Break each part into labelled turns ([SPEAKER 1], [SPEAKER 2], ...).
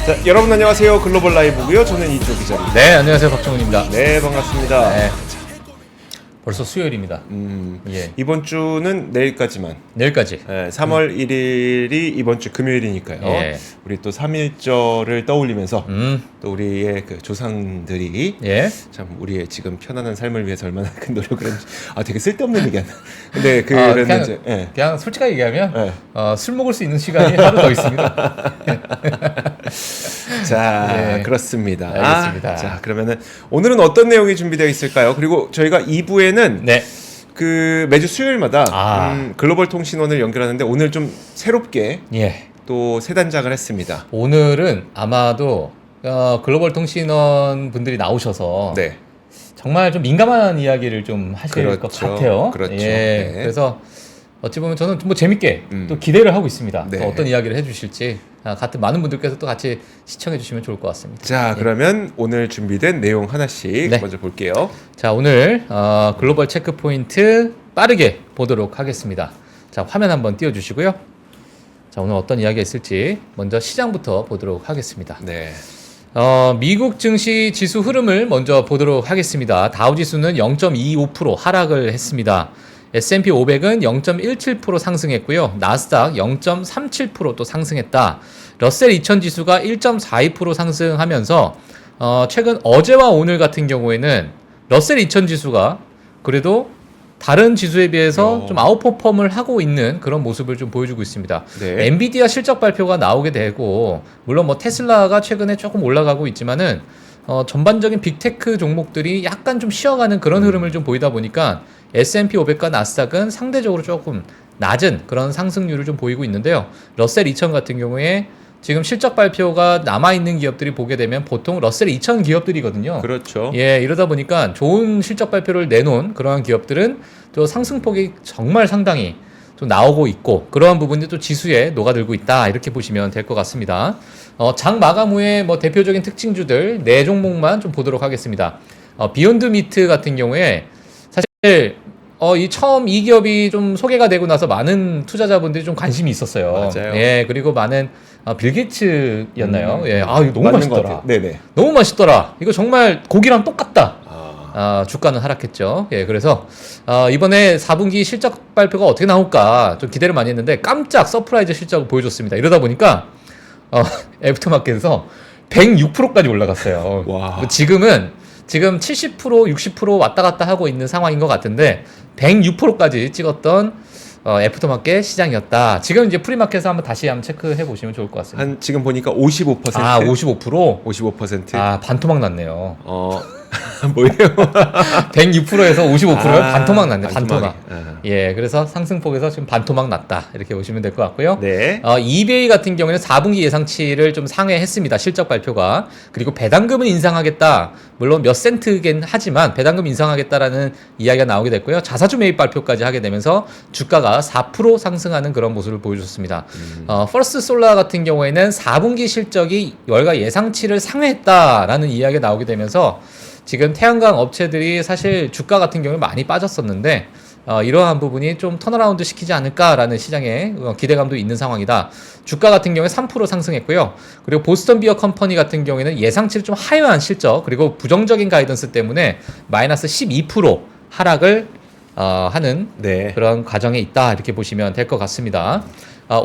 [SPEAKER 1] 자, 여러분 안녕하세요. 글로벌 라이브고요. 저는 이쪽 기자입니다.
[SPEAKER 2] 네, 안녕하세요. 박정훈입니다.
[SPEAKER 1] 네, 반갑습니다.
[SPEAKER 2] 네. 벌써 수요일입니다. 예.
[SPEAKER 1] 이번 주는 내일까지만.
[SPEAKER 2] 내일까지.
[SPEAKER 1] 네, 3월 1일이 이번 주 금요일이니까요.
[SPEAKER 2] 예.
[SPEAKER 1] 우리 또 3.1절을 떠올리면서 또 우리의 그 조상들이
[SPEAKER 2] 예.
[SPEAKER 1] 참 우리의 지금 편안한 삶을 위해서 얼마나 큰 노력을 했는지 되게 쓸데없는 얘기야. 근데 그런
[SPEAKER 2] 그냥,
[SPEAKER 1] 이제
[SPEAKER 2] 그냥 솔직하게 얘기하면
[SPEAKER 1] 네.
[SPEAKER 2] 술 먹을 수 있는 시간이 하루 더 있습니다.
[SPEAKER 1] 자,
[SPEAKER 2] 예.
[SPEAKER 1] 그렇습니다.
[SPEAKER 2] 알겠습니다.
[SPEAKER 1] 자, 그러면은 오늘은 어떤 내용이 준비되어 있을까요? 그리고 저희가 2부에는
[SPEAKER 2] 네.
[SPEAKER 1] 그 매주 수요일마다 글로벌 통신원을 연결하는데 오늘 좀 새롭게
[SPEAKER 2] 예.
[SPEAKER 1] 또 새 단장을 했습니다.
[SPEAKER 2] 오늘은 아마도 글로벌 통신원 분들이 나오셔서
[SPEAKER 1] 네.
[SPEAKER 2] 정말 좀 민감한 이야기를 좀 하실 것 같아요.
[SPEAKER 1] 그렇죠.
[SPEAKER 2] 예.
[SPEAKER 1] 네.
[SPEAKER 2] 그래서 어찌 보면 저는 뭐 재밌게
[SPEAKER 1] 음.
[SPEAKER 2] 또 기대를 하고 있습니다.
[SPEAKER 1] 네.
[SPEAKER 2] 또 어떤 이야기를 해주실지 같은 많은 분들께서 또 같이 시청해 주시면 좋을 것 같습니다.
[SPEAKER 1] 자, 그러면 오늘 준비된 내용 하나씩
[SPEAKER 2] 네.
[SPEAKER 1] 먼저 볼게요.
[SPEAKER 2] 자, 오늘 글로벌 체크 포인트 빠르게 보도록 하겠습니다. 자, 화면 한번 띄워주시고요. 자, 오늘 어떤 이야기가 있을지 먼저 시장부터 보도록 하겠습니다.
[SPEAKER 1] 네.
[SPEAKER 2] 미국 증시 지수 흐름을 먼저 보도록 하겠습니다. 다우지수는 0.25% 하락을 했습니다. S&P 500은 0.17% 상승했고요. 나스닥 0.37%또 상승했다. 러셀 2000 지수가 1.42% 상승하면서 최근 어제와 오늘 같은 경우에는 러셀 2000 지수가 그래도 다른 지수에 비해서 좀 아웃퍼폼을 하고 있는 그런 모습을 좀 보여주고 있습니다.
[SPEAKER 1] 네.
[SPEAKER 2] 엔비디아 실적 발표가 나오게 되고 물론 뭐 테슬라가 최근에 조금 올라가고 있지만은 전반적인 빅테크 종목들이 약간 좀 쉬어가는 그런 흐름을 좀 보이다 보니까 S&P 500과 나스닥은 상대적으로 조금 낮은 그런 상승률을 좀 보이고 있는데요. 러셀 2000 같은 경우에 지금 실적 발표가 남아있는 기업들이 보게 되면 보통 러셀 2000 기업들이거든요.
[SPEAKER 1] 그렇죠.
[SPEAKER 2] 예, 이러다 보니까 좋은 실적 발표를 내놓은 그러한 기업들은 또 상승폭이 정말 상당히 좀 나오고 있고 그러한 부분이 또 지수에 녹아들고 있다 이렇게 보시면 될 것 같습니다. 장 마감 후에 뭐 대표적인 특징주들 4종목만 좀 보도록 하겠습니다. 비욘드 미트 같은 경우에 사실 처음 이 기업이 좀 소개가 되고 나서 많은 투자자분들이 좀 관심이 있었어요.
[SPEAKER 1] 맞아요.
[SPEAKER 2] 예, 그리고 많은 빌 게이츠였나요? 예, 이거 너무
[SPEAKER 1] 맞는
[SPEAKER 2] 맛있더라.
[SPEAKER 1] 것 같아요. 네네.
[SPEAKER 2] 너무 맛있더라. 이거 정말 고기랑 똑같다. 주가는 하락했죠. 예, 그래서 이번에 4분기 실적 발표가 어떻게 나올까 좀 기대를 많이 했는데 깜짝 서프라이즈 실적을 보여줬습니다. 이러다 보니까 애프터마켓에서 106%까지 올라갔어요.
[SPEAKER 1] 와.
[SPEAKER 2] 지금 70%, 60% 왔다 갔다 하고 있는 상황인 것 같은데 106%까지 찍었던 애프터마켓 시장이었다. 지금 이제 프리마켓에서 한번 다시 체크해 보시면 좋을 것 같습니다.
[SPEAKER 1] 한 지금 보니까 55%.
[SPEAKER 2] 55%?
[SPEAKER 1] 55%.
[SPEAKER 2] 반토막 났네요.
[SPEAKER 1] 뭐예요?
[SPEAKER 2] 106%에서 55%요? 반토막 났네. 반토막.
[SPEAKER 1] 반토막이.
[SPEAKER 2] 예, 그래서 상승폭에서 지금 반토막 났다. 이렇게 보시면 될 것 같고요.
[SPEAKER 1] 네.
[SPEAKER 2] 이베이 같은 경우에는 4분기 예상치를 좀 상회했습니다. 실적 발표가. 그리고 배당금은 인상하겠다. 물론 몇 센트긴 하지만 배당금 인상하겠다라는 이야기가 나오게 됐고요. 자사주 매입 발표까지 하게 되면서 주가가 4% 상승하는 그런 모습을 보여줬습니다. 퍼스트 솔라 같은 경우에는 4분기 실적이 월가 예상치를 상회했다라는 이야기가 나오게 되면서 지금 태양광 업체들이 사실 주가 같은 경우에 많이 빠졌었는데 이러한 부분이 좀 턴어라운드 시키지 않을까라는 시장에 기대감도 있는 상황이다. 주가 같은 경우에 3% 상승했고요. 그리고 보스턴 비어 컴퍼니 같은 경우에는 예상치를 좀 하회한 실적 그리고 부정적인 가이던스 때문에 마이너스 12% 하락을 하는
[SPEAKER 1] 네.
[SPEAKER 2] 그런 과정에 있다 이렇게 보시면 될 것 같습니다.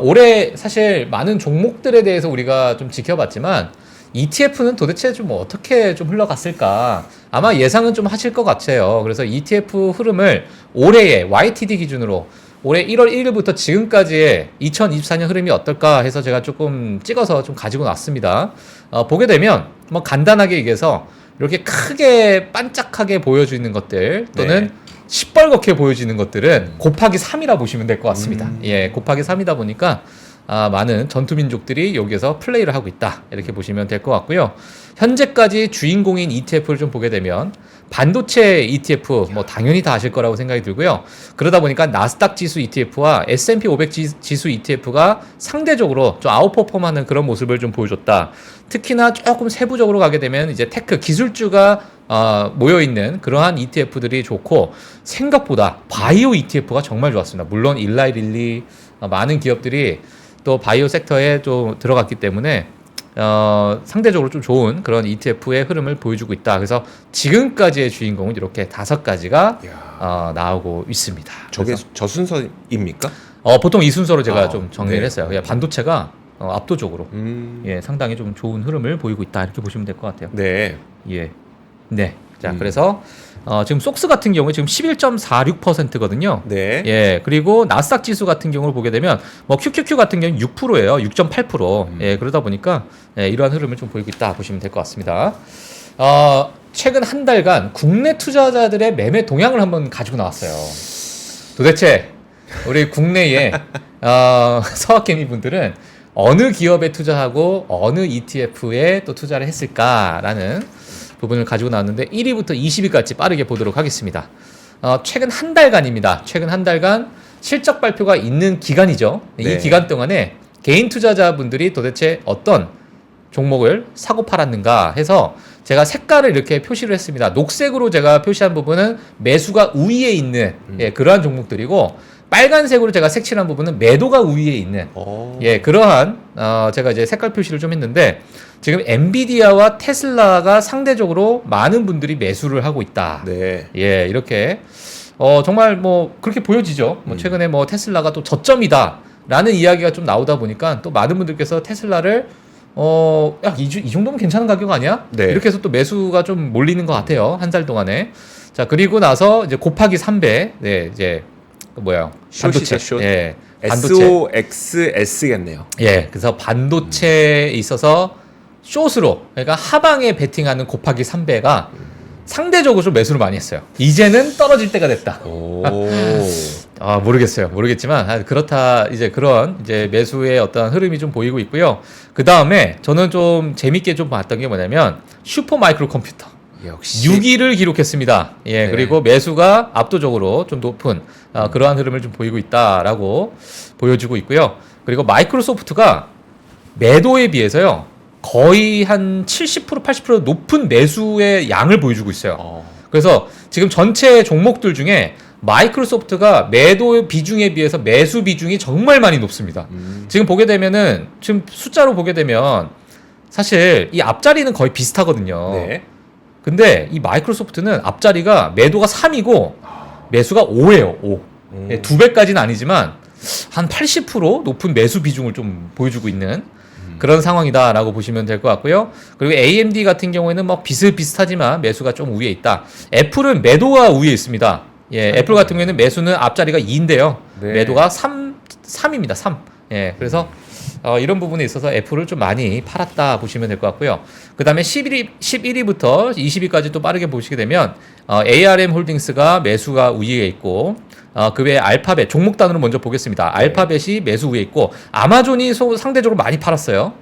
[SPEAKER 2] 올해 사실 많은 종목들에 대해서 우리가 좀 지켜봤지만 ETF는 도대체 좀 어떻게 좀 흘러갔을까? 아마 예상은 좀 하실 것 같아요. 그래서 ETF 흐름을 올해의 YTD 기준으로 올해 1월 1일부터 지금까지의 2024년 흐름이 어떨까 해서 제가 조금 찍어서 좀 가지고 왔습니다. 보게 되면 뭐 간단하게 얘기해서 이렇게 크게 반짝하게 보여지는 것들 또는
[SPEAKER 1] 네.
[SPEAKER 2] 시뻘겋게 보여지는 것들은 곱하기 3이라 보시면 될 것 같습니다. 예, 곱하기 3이다 보니까 많은 전투민족들이 여기에서 플레이를 하고 있다. 이렇게 보시면 될 것 같고요. 현재까지 주인공인 ETF를 좀 보게 되면 반도체 ETF 뭐 당연히 다 아실 거라고 생각이 들고요. 그러다 보니까 나스닥 지수 ETF와 S&P 500 지수 ETF가 상대적으로 좀 아웃퍼폼하는 그런 모습을 좀 보여줬다. 특히나 조금 세부적으로 가게 되면 이제 테크 기술주가 모여 있는 그러한 ETF들이 좋고 생각보다 바이오 ETF가 정말 좋았습니다. 물론 일라이 릴리 많은 기업들이 또 바이오 섹터에 또 들어갔기 때문에 상대적으로 좀 좋은 그런 ETF의 흐름을 보여주고 있다. 그래서 지금까지의 주인공은 이렇게 5가지가 나오고 있습니다.
[SPEAKER 1] 저게
[SPEAKER 2] 그래서,
[SPEAKER 1] 저 순서입니까?
[SPEAKER 2] 보통 이 순서로 제가 좀 정리를
[SPEAKER 1] 네.
[SPEAKER 2] 했어요. 그냥 반도체가 압도적으로 예, 상당히 좀 좋은 흐름을 보이고 있다. 이렇게 보시면 될 것 같아요.
[SPEAKER 1] 네.
[SPEAKER 2] 예. 네. 자, 그래서 지금 속스 같은 경우에 지금 11.46%거든요.
[SPEAKER 1] 네.
[SPEAKER 2] 예. 그리고 나스닥 지수 같은 경우를 보게 되면 뭐 QQQ 같은 경우는 6%예요. 6.8%. 예. 그러다 보니까 예, 이러한 흐름을 좀 보이고 있다 보시면 될 것 같습니다. 최근 한 달간 국내 투자자들의 매매 동향을 한번 가지고 나왔어요. 도대체 우리 국내의 서학개미 분들은 어느 기업에 투자하고 어느 ETF에 또 투자를 했을까라는 부분을 가지고 나왔는데 1위부터 20위까지 빠르게 보도록 하겠습니다. 최근 한 달간입니다. 최근 한 달간 실적 발표가 있는 기간이죠.
[SPEAKER 1] 네.
[SPEAKER 2] 이 기간 동안에 개인 투자자분들이 도대체 어떤 종목을 사고 팔았는가 해서 제가 색깔을 이렇게 표시를 했습니다. 녹색으로 제가 표시한 부분은 매수가 우위에 있는 예, 그러한 종목들이고 빨간색으로 제가 색칠한 부분은 매도가 우위에 있는 예, 그러한 제가 이제 색깔 표시를 좀 했는데 지금 엔비디아와 테슬라가 상대적으로 많은 분들이 매수를 하고 있다.
[SPEAKER 1] 네.
[SPEAKER 2] 예, 이렇게 정말 뭐 그렇게 보여지죠. 뭐 최근에 뭐 테슬라가 또 저점이다라는 이야기가 좀 나오다 보니까 또 많은 분들께서 테슬라를 야, 이 정도면 괜찮은 가격 아니야?
[SPEAKER 1] 네.
[SPEAKER 2] 이렇게 해서 또 매수가 좀 몰리는 것 같아요. 한 달 동안에. 자, 그리고 나서 이제 곱하기 3배. 네, 이제 뭐야? 반도체.
[SPEAKER 1] 숏이죠, 숏.
[SPEAKER 2] 예.
[SPEAKER 1] SOXS겠네요.
[SPEAKER 2] 예. 그래서 반도체에 있어서 숏으로 그러니까 하방에 베팅하는 곱하기 3배가 상대적으로 좀 매수를 많이 했어요. 이제는 떨어질 때가 됐다.
[SPEAKER 1] 오.
[SPEAKER 2] 모르겠어요. 모르겠지만 그렇다. 이제 그런 이제 매수의 어떤 흐름이 좀 보이고 있고요. 그 다음에 저는 좀 재밌게 좀 봤던 게 뭐냐면 슈퍼 마이크로 컴퓨터.
[SPEAKER 1] 역시
[SPEAKER 2] 6위를 기록했습니다. 예,
[SPEAKER 1] 네.
[SPEAKER 2] 그리고 매수가 압도적으로 좀 높은 그러한 흐름을 좀 보이고 있다라고 보여주고 있고요. 그리고 마이크로소프트가 매도에 비해서요. 거의 한 70% 80% 높은 매수의 양을 보여주고 있어요. 그래서 지금 전체 종목들 중에 마이크로소프트가 매도 비중에 비해서 매수 비중이 정말 많이 높습니다. 지금 보게 되면은 지금 숫자로 보게 되면 사실 이 앞자리는 거의 비슷하거든요.
[SPEAKER 1] 네.
[SPEAKER 2] 근데 이 마이크로소프트는 앞자리가 매도가 3이고 매수가 5예요. 5. 예, 2배까지는 아니지만 한 80% 높은 매수 비중을 좀 보여주고 있는 그런 상황이다라고 보시면 될 것 같고요. 그리고 AMD 같은 경우에는 뭐 비슷비슷하지만 매수가 좀 위에 있다. 애플은 매도가 위에 있습니다. 예, 애플 같은 경우에는 매수는 앞자리가 2인데요.
[SPEAKER 1] 네.
[SPEAKER 2] 매도가 3입니다. 3. 예, 그래서 이런 부분에 있어서 애플을 좀 많이 팔았다 보시면 될 것 같고요. 그 다음에 11위부터 20위까지 또 빠르게 보시게 되면 ARM 홀딩스가 매수가 우위에 있고 그 외에 알파벳 종목 단으로 먼저 보겠습니다. 알파벳이 매수 우위에 있고 아마존이 상대적으로 많이 팔았어요.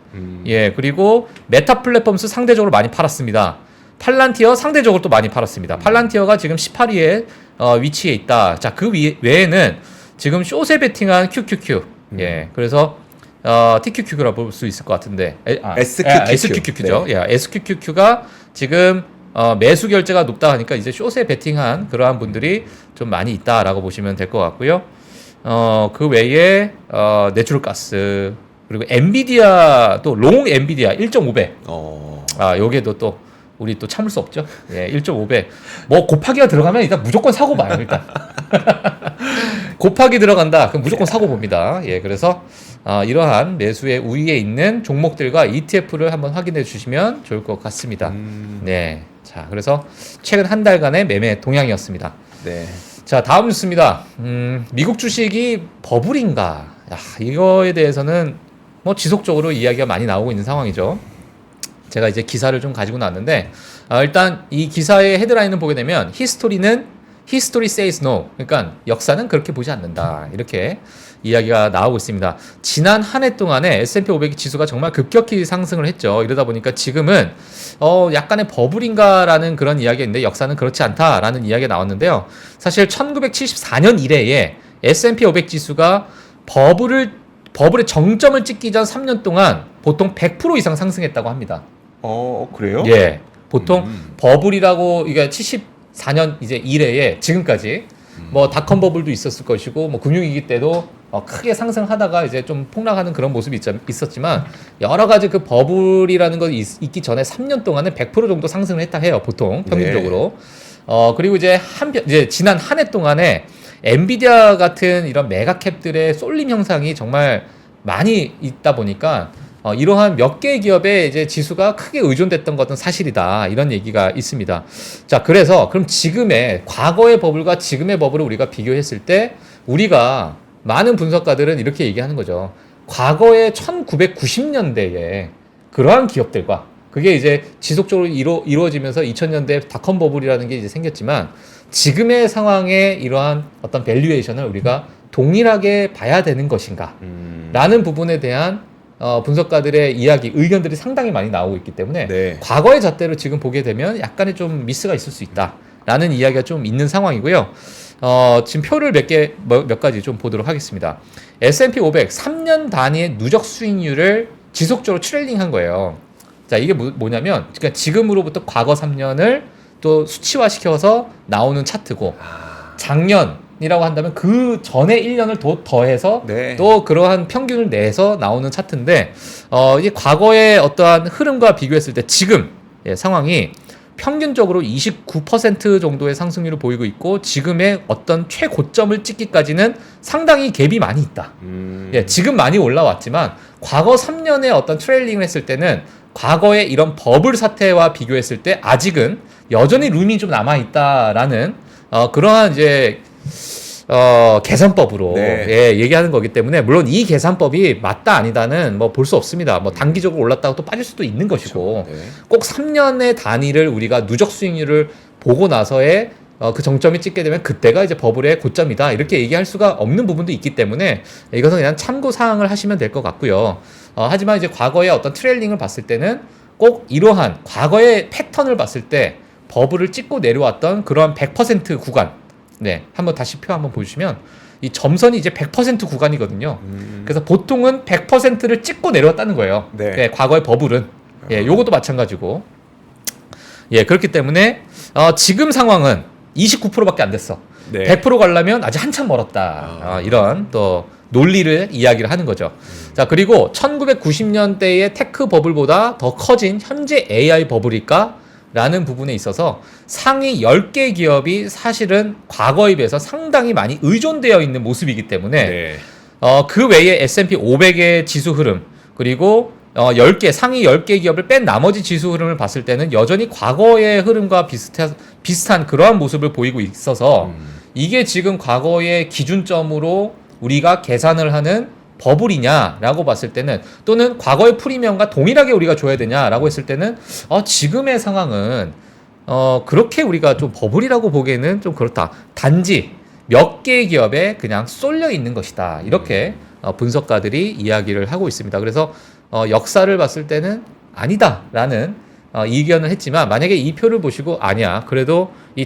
[SPEAKER 2] 예, 그리고 메타 플랫폼스 상대적으로 많이 팔았습니다. 팔란티어 상대적으로 또 많이 팔았습니다. 팔란티어가 지금 18위에 위치해 있다. 자, 그 외에는 지금 숏에 베팅한 QQQ. 예, 그래서 TQQQ라 볼 수 있을 것 같은데 SQQQ죠.
[SPEAKER 1] 네.
[SPEAKER 2] 예, SQQQ가 지금 매수 결제가 높다 하니까 이제 숏에 베팅한 그러한 분들이 좀 많이 있다라고 보시면 될 것 같고요. 그 외에 내추럴가스 그리고 엔비디아 또 롱 엔비디아 1.5배. 요게도 또 우리 또 참을 수 없죠. 예, 1.5배. 뭐 곱하기가 들어가면 일단 무조건 사고 봐요, 일단. 곱하기 들어간다. 그럼 무조건 사고 봅니다. 예, 그래서 이러한 매수의 우위에 있는 종목들과 ETF를 한번 확인해 주시면 좋을 것 같습니다. 네. 자, 그래서 최근 한 달간의 매매 동향이었습니다.
[SPEAKER 1] 네.
[SPEAKER 2] 자, 다음 뉴스입니다. 미국 주식이 버블인가? 야, 이거에 대해서는 뭐 지속적으로 이야기가 많이 나오고 있는 상황이죠. 제가 이제 기사를 좀 가지고 나왔는데 일단 이 기사의 헤드라인을 보게 되면 History says no. 그러니까 역사는 그렇게 보지 않는다. 이렇게 이야기가 나오고 있습니다. 지난 한 해 동안에 S&P 500 지수가 정말 급격히 상승을 했죠. 이러다 보니까 지금은 약간의 버블인가라는 그런 이야기가 있는데 역사는 그렇지 않다라는 이야기가 나왔는데요. 사실 1974년 이래에 S&P 500 지수가 버블의 정점을 찍기 전 3년 동안 보통 100% 이상 상승했다고 합니다.
[SPEAKER 1] 그래요?
[SPEAKER 2] 예. 보통 버블이라고 이게 74년 이제 이래에 지금까지 뭐 닷컴 버블도 있었을 것이고 뭐 금융위기 때도 크게 상승하다가 이제 좀 폭락하는 그런 모습이 있었지만 여러 가지 그 버블이라는 거 있기 전에 3년 동안은 100% 정도 상승을 했다 해요. 보통 평균적으로. 그리고 이제 이제 지난 한 해 동안에 엔비디아 같은 이런 메가캡들의 쏠림 현상이 정말 많이 있다 보니까 이러한 몇 개의 기업에 이제 지수가 크게 의존됐던 것은 사실이다. 이런 얘기가 있습니다. 자, 그래서 그럼 과거의 버블과 지금의 버블을 우리가 비교했을 때 우리가 많은 분석가들은 이렇게 얘기하는 거죠. 과거의 1990년대에 그러한 기업들과 그게 이제 지속적으로 이루어지면서 2000년대 닷컴 버블이라는 게 이제 생겼지만 지금의 상황에 이러한 어떤 밸류에이션을 우리가 동일하게 봐야 되는 것인가 라는 부분에 대한 분석가들의 이야기, 의견들이 상당히 많이 나오고 있기 때문에
[SPEAKER 1] 네.
[SPEAKER 2] 과거의 잣대로 지금 보게 되면 약간의 좀 미스가 있을 수 있다라는 이야기가 좀 있는 상황이고요. 지금 표를 몇 가지 좀 보도록 하겠습니다. S&P 500 3년 단위의 누적 수익률을 지속적으로 트레일링한 거예요. 자, 이게 뭐냐면 그러니까 지금으로부터 과거 3년을 또 수치화시켜서 나오는 차트고 작년이라고 한다면 그 전에 1년을 더해서
[SPEAKER 1] 네.
[SPEAKER 2] 또 그러한 평균을 내서 나오는 차트인데 이게 과거의 어떠한 흐름과 비교했을 때 지금 상황이 평균적으로 29% 정도의 상승률을 보이고 있고 지금의 어떤 최고점을 찍기까지는 상당히 갭이 많이 있다. 지금 많이 올라왔지만 과거 3년의 어떤 트레일링을 했을 때는 과거의 이런 버블 사태와 비교했을 때 아직은 여전히 룸이 좀 남아 있다라는 그러한 이제 계산법으로 얘기하는 거기 때문에 물론 이 계산법이 맞다 아니다는 뭐 볼 수 없습니다. 뭐 단기적으로 올랐다가 또 빠질 수도 있는 것이고
[SPEAKER 1] 그렇죠. 네.
[SPEAKER 2] 꼭 3년의 단위를 우리가 누적 수익률을 보고 나서의 그 정점이 찍게 되면 그때가 이제 버블의 고점이다 이렇게 얘기할 수가 없는 부분도 있기 때문에 이것은 그냥 참고 사항을 하시면 될 것 같고요. 하지만 이제 과거의 어떤 트레일링을 봤을 때는 꼭 이러한 과거의 패턴을 봤을 때 버블을 찍고 내려왔던 그러한 100% 구간, 한번 다시 표 한번 보여주시면 이 점선이 이제 100% 구간이거든요. 그래서 보통은 100%를 찍고 내려왔다는 거예요. 과거의 버블은 요것도 마찬가지고 그렇기 때문에 지금 상황은 29%밖에 안 됐어. 100% 가려면 아직 한참 멀었다. 이런 또 논리를 이야기를 하는 거죠. 자, 그리고 1990년대의 테크 버블보다 더 커진 현재 AI 버블일까? 라는 부분에 있어서 상위 10개 기업이 사실은 과거에 비해서 상당히 많이 의존되어 있는 모습이기 때문에 그 외에 S&P 500의 지수 흐름 그리고 10개, 상위 10개 기업을 뺀 나머지 지수 흐름을 봤을 때는 여전히 과거의 흐름과 비슷한 그러한 모습을 보이고 있어서 이게 지금 과거의 기준점으로 우리가 계산을 하는 버블이냐라고 봤을 때는 또는 과거의 프리미엄과 동일하게 우리가 줘야 되냐라고 했을 때는 지금의 상황은 그렇게 우리가 좀 버블이라고 보기에는 좀 그렇다. 단지 몇 개의 기업에 그냥 쏠려 있는 것이다. 이렇게 분석가들이 이야기를 하고 있습니다. 그래서 역사를 봤을 때는 아니다라는 이견을 했지만 만약에 이 표를 보시고 아니야 그래도 이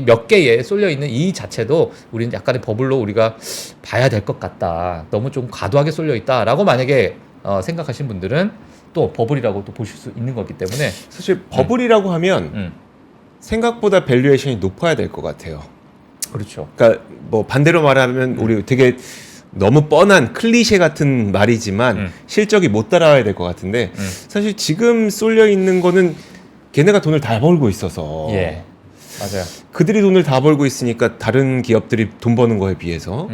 [SPEAKER 2] 몇 개에 쏠려 있는 이 자체도 우리는 약간의 버블로 우리가 봐야 될 것 같다. 너무 좀 과도하게 쏠려 있다라고 만약에 생각하신 분들은 또 버블이라고 또 보실 수 있는 거기 때문에
[SPEAKER 1] 사실 버블이라고 하면 생각보다 밸류에이션이 높아야 될 것 같아요.
[SPEAKER 2] 그렇죠.
[SPEAKER 1] 그러니까 뭐 반대로 말하면 우리 되게 너무 뻔한 클리셰 같은 말이지만 실적이 못 따라와야 될 것 같은데 사실 지금 쏠려 있는 거는 걔네가 돈을 다 벌고 있어서
[SPEAKER 2] 맞아요.
[SPEAKER 1] 그들이 돈을 다 벌고 있으니까 다른 기업들이 돈 버는 거에 비해서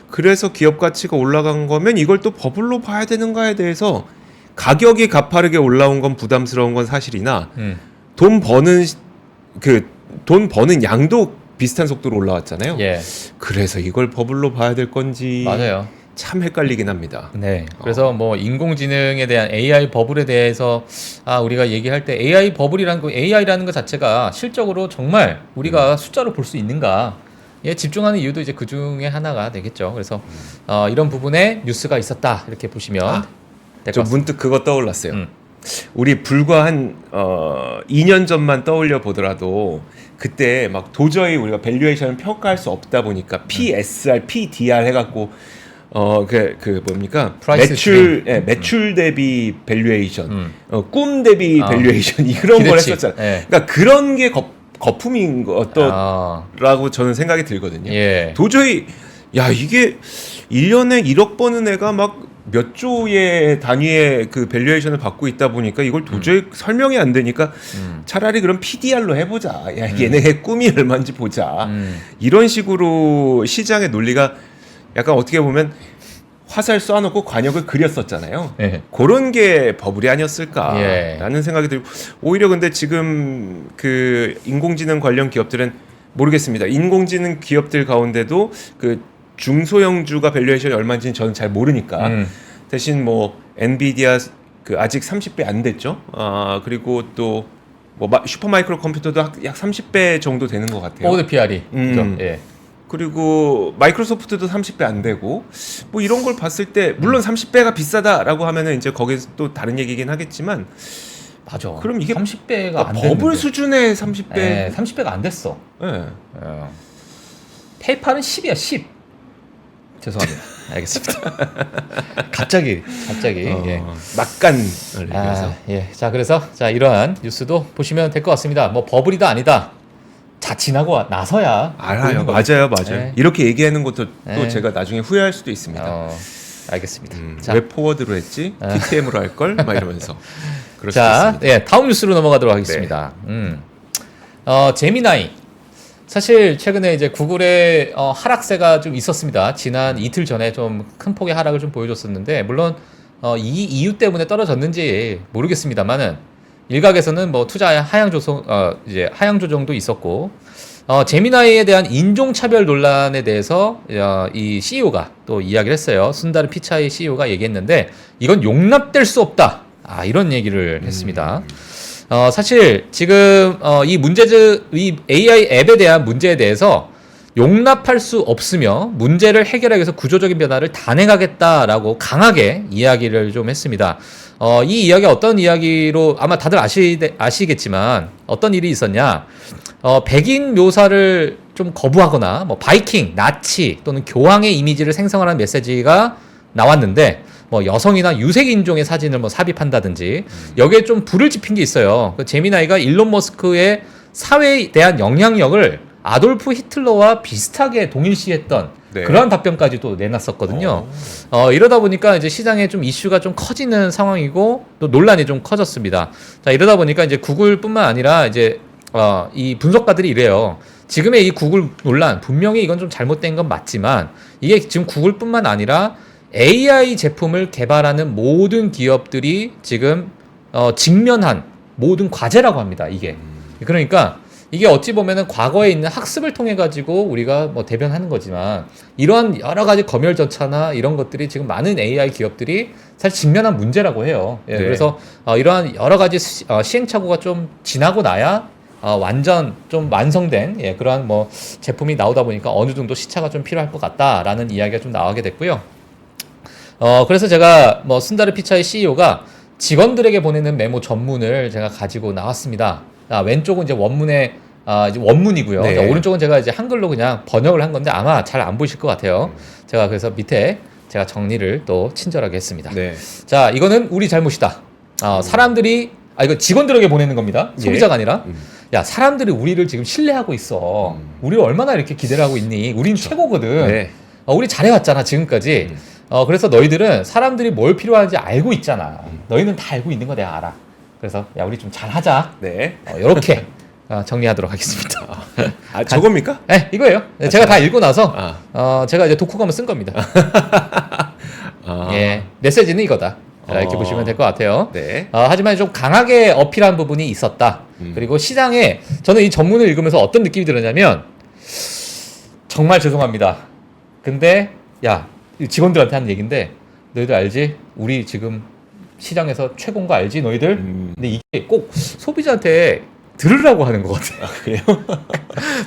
[SPEAKER 1] 그래서 기업 가치가 올라간 거면 이걸 또 버블로 봐야 되는가에 대해서 가격이 가파르게 올라온 건 부담스러운 건 사실이나 돈 버는 양도 비슷한 속도로 올라왔잖아요. 그래서 이걸 버블로 봐야 될 건지
[SPEAKER 2] 맞아요.
[SPEAKER 1] 참 헷갈리긴 합니다.
[SPEAKER 2] 그래서 뭐 인공지능에 대한 AI 버블에 대해서 우리가 얘기할 때 AI 버블이라는 거, AI라는 것 자체가 실적으로 정말 우리가 숫자로 볼 수 있는가? 집중하는 이유도 이제 그 중에 하나가 되겠죠. 그래서 이런 부분에 뉴스가 있었다 이렇게 보시면 될 것
[SPEAKER 1] 저
[SPEAKER 2] 같습니다.
[SPEAKER 1] 문득 그거 떠올랐어요. 우리 불과 한 2년 전만 떠올려 보더라도 그때 막 도저히 우리가 밸류에이션을 평가할 수 없다 보니까 PSR, PDR 해갖고 뭡니까?
[SPEAKER 2] 프라이스
[SPEAKER 1] 매출 대비 밸류에이션, 꿈 대비 밸류에이션 이런 걸
[SPEAKER 2] 기대치.
[SPEAKER 1] 했었잖아요. 그러니까 그런 게 거품인 거라고 저는 생각이 들거든요. 도저히 야, 이게 1년에 1억 버는 애가 막 몇 조의 단위의 그 밸류에이션을 받고 있다 보니까 이걸 도저히 설명이 안 되니까 차라리 그럼 PDR로 해보자. 야, 얘네의 꿈이 얼마인지 보자. 이런 식으로 시장의 논리가 약간 어떻게 보면 화살 쏴놓고 관역을 그렸었잖아요.
[SPEAKER 2] 예.
[SPEAKER 1] 그런 게 버블이 아니었을까라는
[SPEAKER 2] 예.
[SPEAKER 1] 생각이 들고, 오히려 근데 지금 그 인공지능 관련 기업들은 모르겠습니다. 인공지능 기업들 가운데도 그 중소형주가 밸류에이션이 얼마인지는 저는 잘 모르니까 대신 뭐 엔비디아 그 아직 30배 안 됐죠. 그리고 또 뭐 슈퍼마이크로 컴퓨터도 약 30배 정도 되는 것 같아요.
[SPEAKER 2] 포워드 PR이. 예.
[SPEAKER 1] 그리고 마이크로소프트도 30배 안 되고, 뭐 이런 걸 봤을 때 물론 30배가 비싸다라고 하면은 이제 거기서 또 다른 얘기긴 하겠지만,
[SPEAKER 2] 맞아.
[SPEAKER 1] 그럼 이게
[SPEAKER 2] 30배가 안
[SPEAKER 1] 버블
[SPEAKER 2] 됐는데.
[SPEAKER 1] 수준의 30배.
[SPEAKER 2] 예, 30배가 안 됐어.
[SPEAKER 1] 예.
[SPEAKER 2] 페이팔은 10이야, 10. 죄송합니다. 알겠습니다. 갑자기 예.
[SPEAKER 1] 막간을 얘기해서.
[SPEAKER 2] 예. 자, 그래서 자, 이러한 뉴스도 보시면 될 것 같습니다. 뭐 버블이다 아니다. 자칫하고 나서야
[SPEAKER 1] 알아요.
[SPEAKER 2] 보이는
[SPEAKER 1] 맞아요.
[SPEAKER 2] 네.
[SPEAKER 1] 이렇게 얘기하는 것도 또
[SPEAKER 2] 네.
[SPEAKER 1] 제가 나중에 후회할 수도 있습니다.
[SPEAKER 2] 알겠습니다. 자,
[SPEAKER 1] 왜 포워드로 했지? TTM으로 할 걸? 막 이러면서. 그럴 수도
[SPEAKER 2] 자,
[SPEAKER 1] 있습니다.
[SPEAKER 2] 예, 다음 뉴스로 넘어가도록 하겠습니다. 제미나이. 사실 최근에 이제 구글의 하락세가 좀 있었습니다. 지난 이틀 전에 좀 큰 폭의 하락을 좀 보여줬었는데, 물론 이 이유 때문에 떨어졌는지 모르겠습니다만은 일각에서는 뭐 투자 하향 조정도 있었고, 제미나이에 대한 인종차별 논란에 대해서 이 CEO가 또 이야기를 했어요. 순다르 피차이 CEO가 얘기했는데 이건 용납될 수 없다. 이런 얘기를 했습니다. 사실 지금 이 AI 앱에 대한 문제에 대해서 용납할 수 없으며 문제를 해결하기 위해서 구조적인 변화를 단행하겠다라고 강하게 이야기를 좀 했습니다. 이 이야기가 어떤 이야기로 아마 다들 아시겠지만 어떤 일이 있었냐? 백인 묘사를 좀 거부하거나 뭐 바이킹, 나치 또는 교황의 이미지를 생성하는 메시지가 나왔는데 뭐 여성이나 유색 인종의 사진을 뭐 삽입한다든지 여기에 좀 불을 지핀 게 있어요. 그 제미나이가 일론 머스크의 사회에 대한 영향력을 아돌프 히틀러와 비슷하게 동일시했던
[SPEAKER 1] 네.
[SPEAKER 2] 그러한 답변까지 또 내놨었거든요. 이러다 보니까 이제 시장에 좀 이슈가 좀 커지는 상황이고 또 논란이 좀 커졌습니다. 자, 이러다 보니까 이제 구글뿐만 아니라 이제 이 분석가들이 이래요. 지금의 이 구글 논란 분명히 이건 좀 잘못된 건 맞지만 이게 지금 구글뿐만 아니라 AI 제품을 개발하는 모든 기업들이 지금 직면한 모든 과제라고 합니다. 이게 그러니까 이게 어찌 보면은 과거에 있는 학습을 통해 가지고 우리가 뭐 대변하는 거지만 이러한 여러 가지 검열 절차나 이런 것들이 지금 많은 AI 기업들이 사실 직면한 문제라고 해요. 예,
[SPEAKER 1] 네.
[SPEAKER 2] 그래서 이러한 여러 가지 시행착오가 좀 지나고 나야 완전 좀 완성된 그러한 뭐 제품이 나오다 보니까 어느 정도 시차가 좀 필요할 것 같다라는 이야기가 좀 나오게 됐고요. 그래서 제가 뭐 순다르 피차이 CEO가 직원들에게 보내는 메모 전문을 제가 가지고 나왔습니다. 왼쪽은 이제 이제 원문이고요.
[SPEAKER 1] 네.
[SPEAKER 2] 자, 오른쪽은 제가 이제 한글로 그냥 번역을 한 건데 아마 잘 안 보이실 것 같아요. 제가 그래서 밑에 제가 정리를 또 친절하게 했습니다.
[SPEAKER 1] 네.
[SPEAKER 2] 자, 이거는 우리 잘못이다. 사람들이 이거 직원들에게 보내는 겁니다. 소비자가 아니라. 야, 사람들이 우리를 지금 신뢰하고 있어. 우리를 얼마나 이렇게 기대를 하고 있니? 우린 최고거든.
[SPEAKER 1] 네.
[SPEAKER 2] 우리 잘해왔잖아, 지금까지. 그래서 너희들은 사람들이 뭘 필요한지 알고 있잖아. 너희는 다 알고 있는 거 내가 알아. 그래서 야, 우리 좀 잘하자.
[SPEAKER 1] 네.
[SPEAKER 2] 이렇게 정리하도록 하겠습니다.
[SPEAKER 1] 저겁니까?
[SPEAKER 2] 네, 이거예요. 제가 다 읽고 나서
[SPEAKER 1] 아.
[SPEAKER 2] 제가 이제 독후감을 쓴 겁니다. 예, 메시지는 이거다. 이렇게 보시면 될 것 같아요.
[SPEAKER 1] 네.
[SPEAKER 2] 하지만 좀 강하게 어필한 부분이 있었다. 그리고 시장에 저는 이 전문을 읽으면서 어떤 느낌이 들었냐면 정말 죄송합니다. 근데 야, 직원들한테 하는 얘기인데 너희들 알지? 우리 지금 시장에서 최고인 거 알지 너희들? 근데 이게 꼭 소비자한테 들으라고 하는 것 같아요.
[SPEAKER 1] 그래요?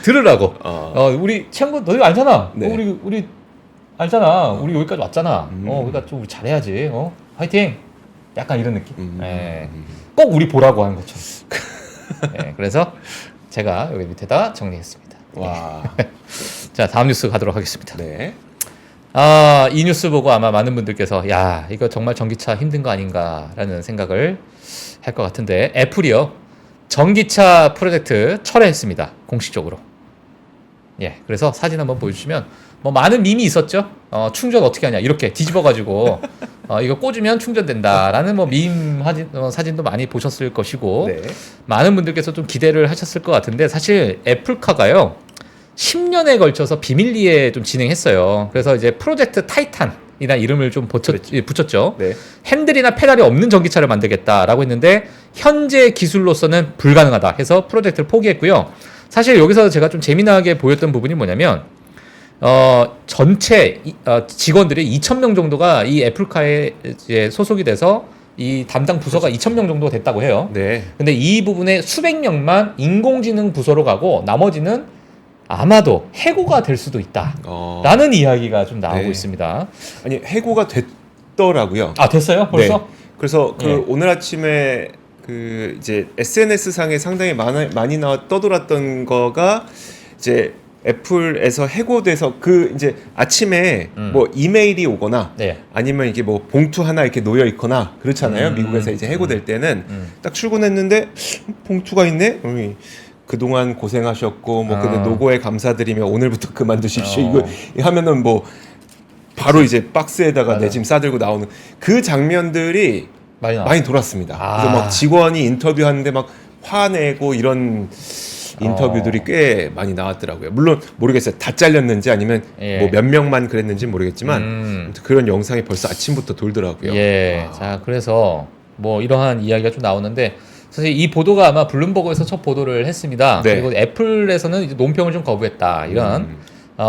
[SPEAKER 2] 들으라고. 우리 최고 너희들 알잖아.
[SPEAKER 1] 네.
[SPEAKER 2] 우리 알잖아. 우리 여기까지 왔잖아. 그러니까 좀 우리 잘해야지. 화이팅. 약간 이런 느낌. 예. 꼭 우리 보라고 하는 것처럼. 예, 그래서 제가 여기 밑에다 정리했습니다.
[SPEAKER 1] 와.
[SPEAKER 2] 자, 다음 뉴스 가도록 하겠습니다.
[SPEAKER 1] 네.
[SPEAKER 2] 이 뉴스 보고 아마 많은 분들께서 야, 이거 정말 전기차 힘든 거 아닌가라는 생각을 할 것 같은데 애플이요. 전기차 프로젝트 철회했습니다. 공식적으로. 예, 그래서 사진 한번 보여주시면 뭐 많은 밈이 있었죠. 충전 어떻게 하냐 이렇게 뒤집어가지고 이거 꽂으면 충전된다라는 뭐 밈 사진도 많이 보셨을 것이고
[SPEAKER 1] 네. 많은
[SPEAKER 2] 분들께서 좀 기대를 하셨을 것 같은데 사실 애플카가요 10년에 걸쳐서 비밀리에 좀 진행했어요. 그래서 이제 프로젝트 타이탄이나 이름을 좀 붙였죠.
[SPEAKER 1] 네.
[SPEAKER 2] 핸들이나 페달이 없는 전기차를 만들겠다라고 했는데 현재 기술로서는 불가능하다 해서 프로젝트를 포기했고요. 사실 여기서 제가 좀 재미나게 보였던 부분이 뭐냐면 전체 직원들이 2,000명 정도가 이 애플카에 이제 소속이 돼서 이 담당 부서가 2,000명 정도 됐다고 해요.
[SPEAKER 1] 네.
[SPEAKER 2] 근데 이 부분에 수백 명만 인공지능 부서로 가고 나머지는 아마도 해고가 될 수도 있다. 라는 이야기가 좀 나오고
[SPEAKER 1] 네.
[SPEAKER 2] 있습니다.
[SPEAKER 1] 아니 해고가 됐더라고요.
[SPEAKER 2] 아 됐어요? 벌써?
[SPEAKER 1] 네. 그래서 그
[SPEAKER 2] 네.
[SPEAKER 1] 오늘 아침에 그 이제 SNS 상에 상당히 많이 떠돌았던 거가 이제 애플에서 해고돼서 그 이제 아침에 뭐 이메일이 오거나
[SPEAKER 2] 네.
[SPEAKER 1] 아니면 이게 뭐 봉투 하나 이렇게 놓여 있거나 그렇잖아요. 미국에서 이제 해고될 때는 딱 출근했는데 봉투가 있네. 그동안 고생하셨고 뭐 근데 노고에 감사드리며 오늘부터 그만두십시오. 이거 하면은 뭐 바로 이제 박스에다가 내 짐 싸들고 나오는 그 장면들이 많이 돌았습니다. 그래서 막 직원이 인터뷰하는데 막 화내고 이런 인터뷰들이 꽤 많이 나왔더라고요. 물론 모르겠어요. 다 잘렸는지 아니면 뭐 몇 명만 그랬는지 모르겠지만 그런 영상이 벌써 아침부터 돌더라고요.
[SPEAKER 2] 예. 자, 그래서 뭐 이러한 이야기가 좀 나오는데 사실 이 보도가 아마 블룸버그에서 첫 보도를 했습니다.
[SPEAKER 1] 네.
[SPEAKER 2] 그리고 애플에서는 이제 논평을 좀 거부했다. 이런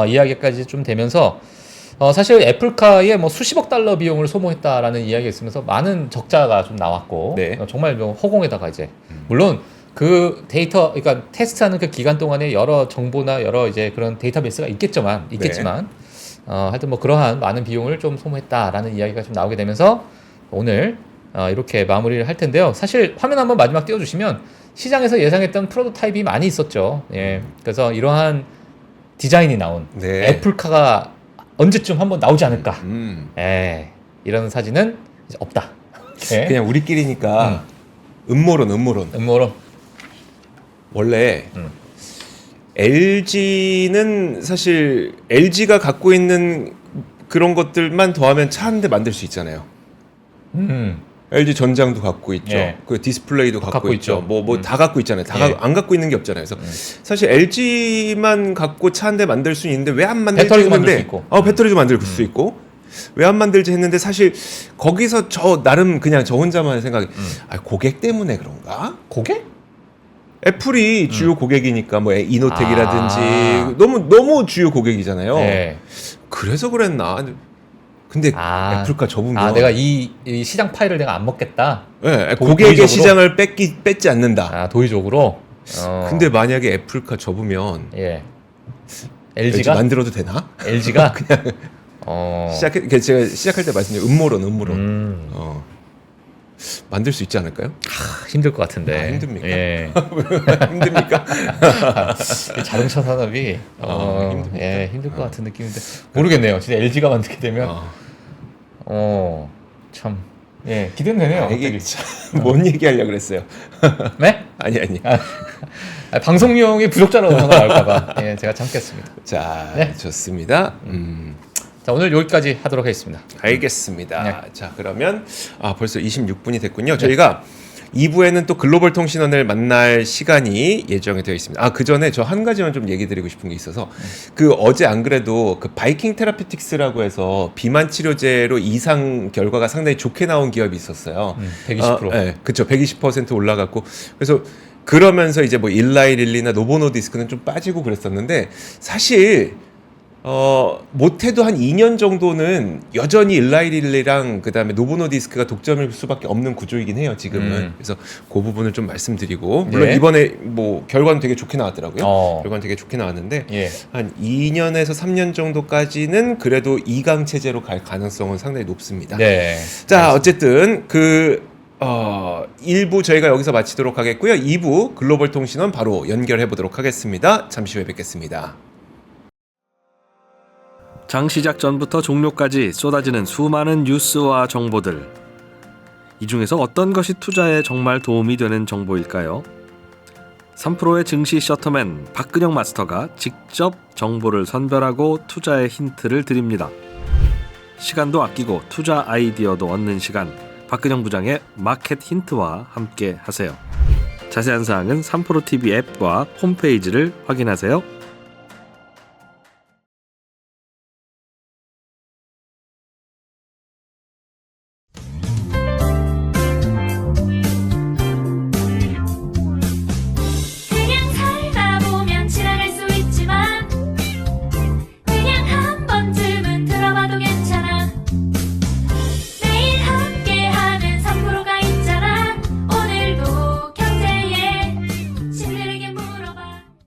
[SPEAKER 2] 이야기까지 좀 되면서 사실 애플카에 뭐 수십억 달러 비용을 소모했다라는 이야기가 있으면서 많은 적자가 좀 나왔고
[SPEAKER 1] 네.
[SPEAKER 2] 정말 뭐 허공에다가 이제 물론 그 데이터 그러니까 테스트하는 그 기간 동안에 여러 정보나 여러 이제 그런 데이터베이스가 있겠지만 하여튼 뭐 그러한 많은 비용을 좀 소모했다라는 이야기가 좀 나오게 되면서 오늘 이렇게 마무리를 할 텐데요. 사실 화면 한번 마지막 띄워주시면 시장에서 예상했던 프로토타입이 많이 있었죠. 예. 그래서 이러한 디자인이 나온
[SPEAKER 1] 네.
[SPEAKER 2] 애플카가 언제쯤 한번 나오지 않을까. 예. 이런 사진은 이제 없다. 예.
[SPEAKER 1] 그냥 우리끼리니까 음모론. 원래 LG는 사실 LG가 갖고 있는 그런 것들만 더하면 차 한 대 만들 수 있잖아요. LG 전장도 갖고 있죠.
[SPEAKER 2] 예.
[SPEAKER 1] 그 디스플레이도 갖고 있죠.
[SPEAKER 2] 있죠.
[SPEAKER 1] 뭐 다 갖고 있잖아요.
[SPEAKER 2] 예.
[SPEAKER 1] 안 갖고 있는 게 없잖아요. 그래서 사실 LG만 갖고 차 한 대 만들 수 있는데 왜 안 만들지
[SPEAKER 2] 배터리도
[SPEAKER 1] 했는데
[SPEAKER 2] 만들 수 있고.
[SPEAKER 1] 배터리도 만들 수 있고 왜 안 만들지 했는데 사실 거기서 저 나름 그냥 저 혼자만의 생각이 고객 때문에 그런가?
[SPEAKER 2] 고객?
[SPEAKER 1] 애플이 주요 고객이니까 뭐 이노텍이라든지 너무 주요 고객이잖아요.
[SPEAKER 2] 네.
[SPEAKER 1] 그래서 그랬나? 근데 애플카 접으면
[SPEAKER 2] 내가 이 시장 파일을 내가 안 먹겠다.
[SPEAKER 1] 네, 고객의
[SPEAKER 2] 도의적으로?
[SPEAKER 1] 시장을 뺏지 않는다.
[SPEAKER 2] 도의적으로.
[SPEAKER 1] 근데 만약에 애플카 접으면
[SPEAKER 2] 예.
[SPEAKER 1] LG
[SPEAKER 2] LG가
[SPEAKER 1] 만들어도 되나?
[SPEAKER 2] LG가
[SPEAKER 1] 그냥 제가 시작할 때 말씀드린 음모론. 만들 수 있지 않을까요?
[SPEAKER 2] 힘들 것 같은데.
[SPEAKER 1] 힘듭니까?
[SPEAKER 2] 예.
[SPEAKER 1] 힘듭니까?
[SPEAKER 2] 이 자동차 산업이
[SPEAKER 1] 힘듭니까?
[SPEAKER 2] 예, 힘들 것 같은 느낌인데 모르겠네요. 진짜 LG가 만들게 되면 참 예, 기대는 되네요.
[SPEAKER 1] 이게 뭔 얘기하려고 그랬어요?
[SPEAKER 2] 네?
[SPEAKER 1] 아니.
[SPEAKER 2] 방송용이 부족자라고 전화 나올까봐 예, 제가 참겠습니다.
[SPEAKER 1] 자,
[SPEAKER 2] 네.
[SPEAKER 1] 좋습니다.
[SPEAKER 2] 자, 오늘 여기까지 하도록 하겠습니다.
[SPEAKER 1] 알겠습니다.
[SPEAKER 2] 네.
[SPEAKER 1] 자, 그러면 벌써 26분이 됐군요. 저희가 2부에는 또 글로벌 통신원을 만날 시간이 예정이 되어 있습니다. 그 전에 저 한 가지만 좀 얘기 드리고 싶은 게 있어서 그 어제 안 그래도 그 바이킹 테라피틱스라고 해서 비만 치료제로 이상 결과가 상당히 좋게 나온 기업이 있었어요.
[SPEAKER 2] 120%.
[SPEAKER 1] 네, 그렇죠. 120% 올라갔고 그래서 그러면서 이제 뭐 일라이릴리나 노보노디스크는 좀 빠지고 그랬었는데 사실 못해도 한 2년 정도는 여전히 일라이릴리랑 그다음에 노보노디스크가 독점일 수밖에 없는 구조이긴 해요, 지금은. 그래서 그 부분을 좀 말씀드리고 물론
[SPEAKER 2] 네.
[SPEAKER 1] 이번에 뭐 결과는 되게 좋게 나왔더라고요. 결과는 되게 좋게 나왔는데
[SPEAKER 2] 예.
[SPEAKER 1] 한 2년에서 3년 정도까지는 그래도 2강 체제로 갈 가능성은 상당히 높습니다.
[SPEAKER 2] 네.
[SPEAKER 1] 자, 어쨌든 1부 저희가 여기서 마치도록 하겠고요. 2부 글로벌 통신원 바로 연결해 보도록 하겠습니다. 잠시 후에 뵙겠습니다.
[SPEAKER 3] 장 시작 전부터 종료까지 쏟아지는 수많은 뉴스와 정보들. 이 중에서 어떤 것이 투자에 정말 도움이 되는 정보일까요? 3프로의 증시 셔터맨 박근영 마스터가 직접 정보를 선별하고 투자의 힌트를 드립니다. 시간도 아끼고 투자 아이디어도 얻는 시간, 박근영 부장의 마켓 힌트와 함께 하세요. 자세한 사항은 3프로TV 앱과 홈페이지를 확인하세요.